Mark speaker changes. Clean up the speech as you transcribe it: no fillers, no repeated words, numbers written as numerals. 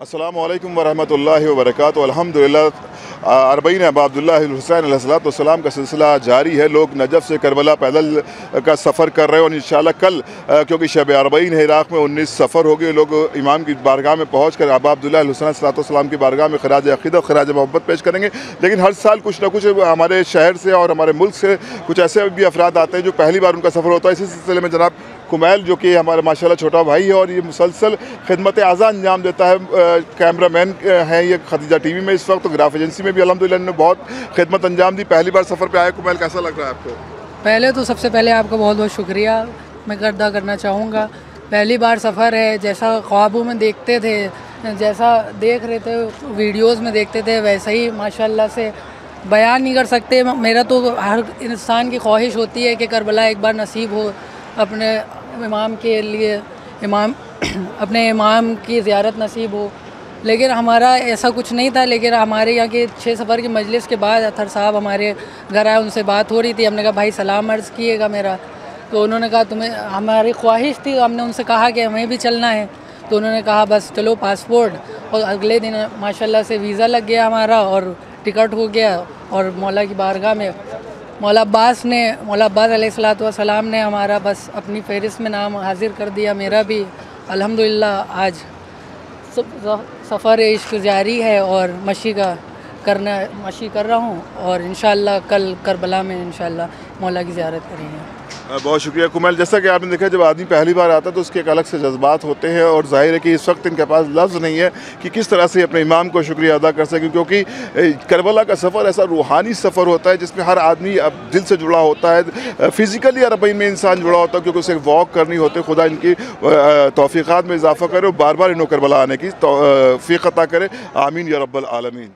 Speaker 1: अस्सलामु अलैकुम वरहमतुल्लाहि वबरकातुहू। अल्हम्दुलिल्लाह अरबईन अब्दुल्लाह हुसैन अलैहिस्सलाम का सिलसिला जारी है। लोग नजफ़ से करबला पैदल का सफ़र कर रहे हैं और इंशाअल्लाह कल क्योंकि शब अरबईन है, इराक़ में 19 सफ़र हो गए। लोग इमाम की बारगाह में पहुँच कर अब्दुल्लाह हुसैन अलैहिस्सलाम की बारगाह में खराज अक़ीदत खराज मोहब्बत पेश करेंगे। लेकिन हर साल कुछ न कुछ हमारे शहर से और हमारे मुल्क से कुछ ऐसे भी अफराद आते हैं जो पहली बार उनका सफ़र होता है। इसी सिलसिले में जनाब कुमैल जो कि हमारा माशाल्लाह छोटा भाई है और ये मुसलसल खिदमत आज़ा अंजाम देता है, कैमरामैन है ये खदीजा टीवी में इस वक्त, तो ग्राफ एजेंसी में भी अल्हम्दुलिल्लाह ने बहुत खिदमत अंजाम दी। पहली बार सफ़र पे आए कुमैल, कैसा लग रहा है आपको?
Speaker 2: पहले तो सबसे पहले आपका बहुत बहुत शुक्रिया मैं अदा करना चाहूँगा। पहली बार सफ़र है, जैसा ख्वाबों में देखते थे, जैसा देख रहे थे वीडियोस में देखते थे, वैसा ही माशाल्लाह से बयान नहीं कर सकते। मेरा तो हर इंसान की ख्वाहिश होती है कि करबला एक बार नसीब हो, अपने इमाम के लिए अपने इमाम की ज़ियारत नसीब हो। लेकिन हमारा ऐसा कुछ नहीं था। लेकिन हमारे यहाँ के 6 सफ़र की मजलिस के बाद अतहर साहब हमारे घर आए, उनसे बात हो रही थी। हमने कहा भाई सलाम अर्ज़ किएगा मेरा, तो उन्होंने कहा तुम्हें, हमारी ख्वाहिश थी, हमने उनसे कहा कि हमें भी चलना है, तो उन्होंने कहा बस चलो पासपोर्ट। और अगले दिन माशाल्लाह से वीज़ा लग गया हमारा और टिकट हो गया। और मौला की बारगाह में मौला अब्बास अलैहिस्सलाम ने हमारा बस अपनी फ़हरिस्त में नाम हाजिर कर दिया। मेरा भी अल्हम्दुलिल्लाह आज सफ़र इश्क जारी है और मशी कर रहा हूँ और इंशाअल्लाह कल करबला में इंशाअल्लाह मौला की ज़ियारत करेंगे।
Speaker 1: बहुत शुक्रिया कुमैल। जैसा कि आपने देखा जब आदमी पहली बार आता है तो उसके एक अलग से जज्बात होते हैं और जाहिर है कि इस वक्त इनके पास लफ्ज़ नहीं है कि किस तरह से अपने इमाम को शुक्रिया अदा कर सकें, क्योंकि करबला का सफ़र ऐसा रूहानी सफ़र होता है जिसमें हर आदमी अब दिल से जुड़ा होता है, फ़िज़िकली अरबईन में इंसान जुड़ा होता है, क्योंकि उसे वॉक करनी होती है। खुदा इनकी तौफ़ीक़ात में इजाफ़ा करे और बार बार इन्हों करबला आने की तौफ़ीक़ अता करे। आमीन या रब्बल आलमीन।